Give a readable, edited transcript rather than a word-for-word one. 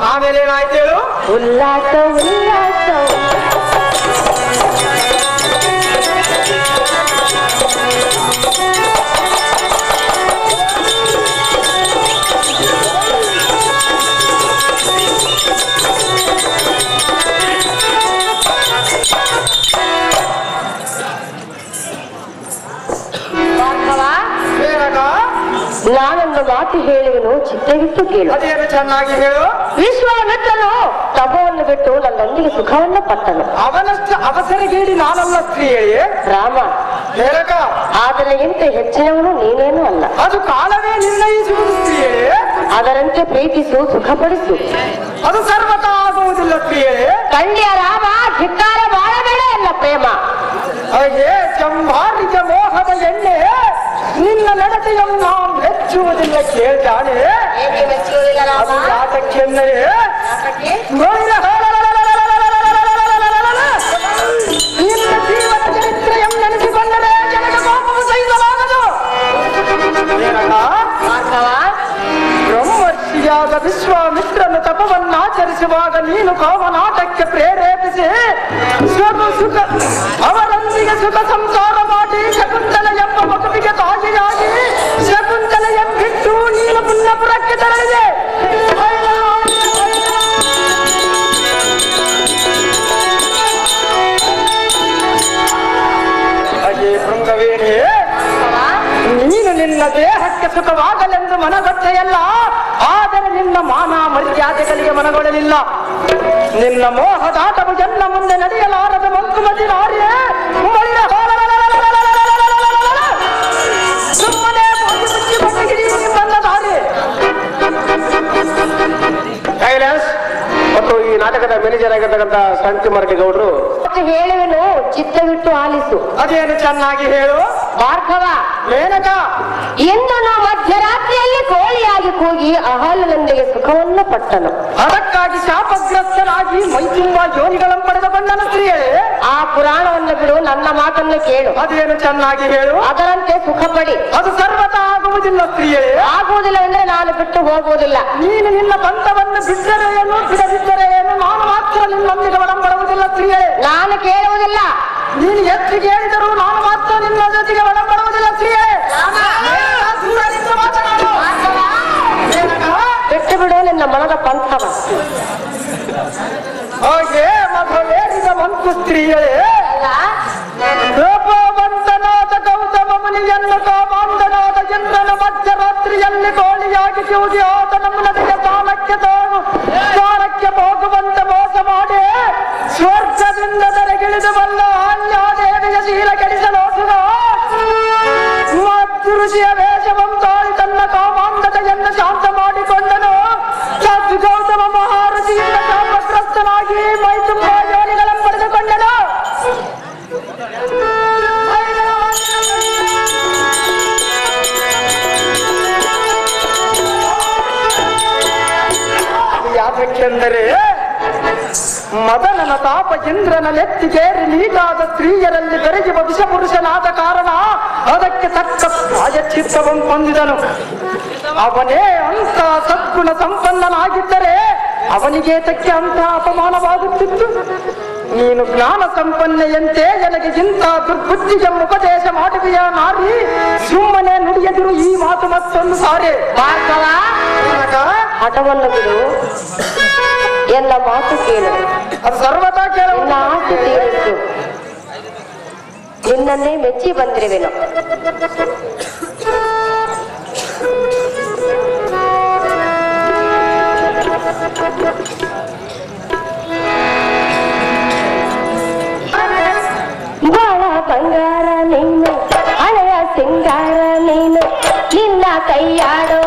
ಆಮೇಲೆ ಏನಾಯ್ತು ಹೇಳು? ಉಲ್ಲಾಸ ಉಲ್ಲಾಸ ನಾನೊಂದು ಮಾತು ಹೇಳುವನು ಚಿತ್ತವಿಟ್ಟು ಕೇಳು. ಅದೇನು ಚೆನ್ನಾಗಿ ಹೇಳು. ವಿಶ್ವಾಮಿತ್ರನು ತಪವನ್ನು ಬಿಟ್ಟು ನನ್ನೊಂದಿಗೆ ಸುಖವನ್ನು ಪಟ್ಟನು. ಅವನಷ್ಟು ಅವಸರಗೇಡಿ ನಾನಲ್ಲ ಸ್ತ್ರೀ ಹೇಳಿ ರಾಮ. ಆದರೆ ಇಂತ ಹೆಚ್ಚಿನವನು ನೀನೇನು ಅಲ್ಲ. ಅದು ಕಾಲವೇ ನಿರ್ಣಯಿಸುವುದು ಸ್ತ್ರೀ ಹೇಳಿ. ಅದರಂತೆ ಪ್ರೀತಿಸು, ಸುಖಪಡಿಸು. ಅದು ಸರ್ವತಾ ಆಗುವುದಿಲ್ಲ ಸ್ತ್ರೀ ಹೇಳಿ. ಕಳ್ಯ ರಾಮ, ಧಿಕ್ಕಾರ ಮಾಡಬೇಡ ಎಲ್ಲ ಪ್ರೇಮ. ಹಾಗೆ ಚಂಬಾರಿಕ ಮೋಹದ ಎಣ್ಣೆ ನಿನ್ನ ನಡತೆಯನ್ನು ನಾವು ಮೆಚ್ಚುವುದಿಲ್ಲ ಕೇಳ್ತಾನೆ. ಅದು ಯಾತಕ್ಕೆಂದರೆ ನಿನ್ನ ಜೀವನ ಚರಿತ್ರೆಯನ್ನು ನೆನೆಸಿಕೊಂಡರೆ ಜನಗೆ ಕೋಪವು ಸಹಿಸಲಾಗದು. ಬ್ರಹ್ಮರ್ಷಿಯಾದ ವಿಶ್ವಾಮಿತ್ರನು ತಪವನ್ನಾಚರಿಸುವಾಗ ನೀನು ಕಾಮನಾಟಕ್ಕೆ ಪ್ರೇರೇಪಿಸಿ ಸುಖ ಅವರೊಂದಿಗೆ ಸುಖ ಸಂಸಾರ ಮಾಡಿ ಶಕುಂತಲ ಎಂಬ ಮಗುವಿಗೆ ತಾಯಿಯಾಗಿ ಶಕುಂತಲೆಯನ್ನಿಟ್ಟು ನೀನು ಪುಣ್ಯಪುರಕ್ಕೆ ತೆರಳಿದೆ. ಹಾಗೆ ಭೃಂಗವೇಣಿ, ನೀನು ನಿನ್ನ ದೇಹಕ್ಕೆ ಸುಖವಾಗಲೆಂದು ಮನಗೊಟ್ಟೆಯಲ್ಲ, ಆದರೆ ನಿನ್ನ ಮಾನ ಮರ್ಯಾದೆಗಳಿಗೆ ಮನಗೊಳ್ಳಲಿಲ್ಲ. ನಿನ್ನ ಮೋಹದಾಟವು ಎಲ್ಲ ಮುಂದೆ ನಡೆಯಲಾರದ ಮಂಕುಮತಿ ನಾರಿಯೇ ಸುಮ್ಮನೆ ಬಂದ ದಾರಿ. ಮತ್ತು ಈ ನಾಟಕದ ಮ್ಯಾನೇಜರ್ ಆಗಿರ್ತಕ್ಕಂಥ ಶಾಂತಿ ಮಾರ್ಟಿ ಗೌಡ್ರು ಹೇಳುವೆನು, ಚಿತ್ತವಿಟ್ಟು ಆಲಿಸು. ಅದೇನು ಚೆನ್ನಾಗಿ ಹೇಳು. ಭಾರ್ಗವ, ಮೇನಕ, ಇಂದು ನಾವು ಮಧ್ಯರಾತ್ರಿಯಲ್ಲಿ ಕೋಳಿಯಾಗಿ ಕೂಗಿ ಅಹಲ್ಯನೊಂದಿಗೆ ಸುಖವನ್ನು ಪಟ್ಟನು. ಅದಕ್ಕಾಗಿ ಶಾಪಗ್ರಸ್ತನಾಗಿ ಮೈತುಂಬ ಯೋನಿಗಳನ್ನು ಪಡೆದುಕೊಂಡನ ಸ್ತ್ರೀಯೇ. ಆ ಪುರಾಣವನ್ನು ಬಿಡು, ನನ್ನ ಮಾತನ್ನು ಕೇಳು. ಅದೇನು ಚೆನ್ನಾಗಿ ಹೇಳು. ಅದರಂತೆ ಸುಖ ಪಡಿ. ಅದು ಸರ್ವತಾ ಆಗುವುದಿಲ್ಲ ಸ್ತ್ರೀಯೇ. ಆಗುವುದಿಲ್ಲ ಅಂದ್ರೆ ನಾನು ಬಿಟ್ಟು ಹೋಗುವುದಿಲ್ಲ. ನೀನು ನಿನ್ನ ಬಂಧವನ್ನು ಬಿಟ್ಟರೆ ಏನು, ಬಿಡದಿದ್ದರೆ ಏನು, ನಾನು ಮಾತ್ರ ನಿನ್ನೊಂದಿಗೆ ಒಡಂಬಡುವುದಿಲ್ಲ ಸ್ತ್ರೀಯೇ. ನಾನು ಕೇಳುವುದಿಲ್ಲ. ನೀನು ಎಷ್ಟು ಕೇಳಿದರೂ ನಾನು ಮಾತ್ರ ನಿನ್ನ ಜೊತೆಗೆ ಒಡಂಬಡುವುದಿಲ್ಲ ಸ್ತ್ರೀಯೇ. ಬಿಟ್ಟು ಬಿಡು ನಿನ್ನ ಮನದ ಪಂಥವ. ಹಾಗೆ ಮಧುವೇರಿದ ಮಂಕು ಸ್ತ್ರೀಯೇ. ಗೋಪವಂತನಾದ ಗೌತಮ ಮುನಿಯನ್ನು ಕಾಮಾಂಧನಾದ ಚಂದ್ರನ ಮಧ್ಯರಾತ್ರಿಯಲ್ಲಿ ಕೋಳಿಯಾಗಿ ಕೂಗಿ ಆತನ ಮುನದಿಗೆ ಸ್ಥಾನಕ್ಕೆ ಹೋಗುವಂತೆ ಮೋಸ ಮಾಡಿ ಸ್ವರ್ಗದಿಂದ ತೆರೆಗಿಳಿದು ಬಂದ ಅನ್ಯಾದೇವಿಯ ಶೀಲ ಕೆಡಿಸಲೋಸುಗ ಋಷಿಯ ವೇಷವಂ ತಾಳಿ ತನ್ನ ಕಾಮಾಂಧತೆಯನ್ನು ಶಾಂತ ಮಾಡಿಕೊಂಡನು. ಗೌತಮ ಮಹಾರಥಿಯಿಂದ ಶಾಪಗ್ರಸ್ತನಾಗಿ ಮೈ ತುಂಬ ಯೋನಿಗಳನ್ನು ಪಡೆದುಕೊಂಡನು. ಯಾಕೆಂದರೆ ಮದನನ ತಾಪ ಇಂದ್ರನ ನೆತ್ತಿಗೇರಿ ನೀಟಾದ ಸ್ತ್ರೀಯರಲ್ಲಿ ಬೆರಗಿವ ವಿಷಪುರುಷನಾದ ಕಾರಣ ಅದಕ್ಕೆ ತಕ್ಕ ಪ್ರಾಯಶ್ಚಿತ್ತವನ್ನು ಹೊಂದಿದನು. ಅವನೇ ಅಂತ ಸದ್ಗುಣ ಸಂಪನ್ನನಾಗಿದ್ದರೆ ಅವನಿಗೆ ತಕ್ಕೆ ಅಂತ ಅಪಮಾನವಾಗುತ್ತಿತ್ತು. ನೀನು ಜ್ಞಾನ ಸಂಪನ್ನೆಯಂತೆ ನನಗೆ ಇಂಥ ದುರ್ಬುದ್ಧಿಗೆ ಉಪದೇಶ ಮಾಡುವೆಯ ನಾರಿ, ಸುಮ್ಮನೆ ನುಡಿಯದಿರು ಈ ಮಾತು ಮತ್ತೊಂದು ಸಾರಿ. ಭಾರ್ಗವ, ಹಠವನ್ನು ಬಿಡು, ಎಲ್ಲ ಮಾತು ಕೇಳು. ಅದು ಸರ್ವತಾ ಕೇಳು. ನಿನ್ನ ಆಸೆ ತೀರಿಸು. ನಿನ್ನನ್ನೇ ಮೆಚ್ಚಿ ಬಂದಿರುವೆನು. ಬಾಳ ಬಂಗಾರ ನೀನು, ಹಳೆಯ ಸಿಂಗಾರ ನೀನು, ನಿನ್ನ ಕೈಯಾಡೋ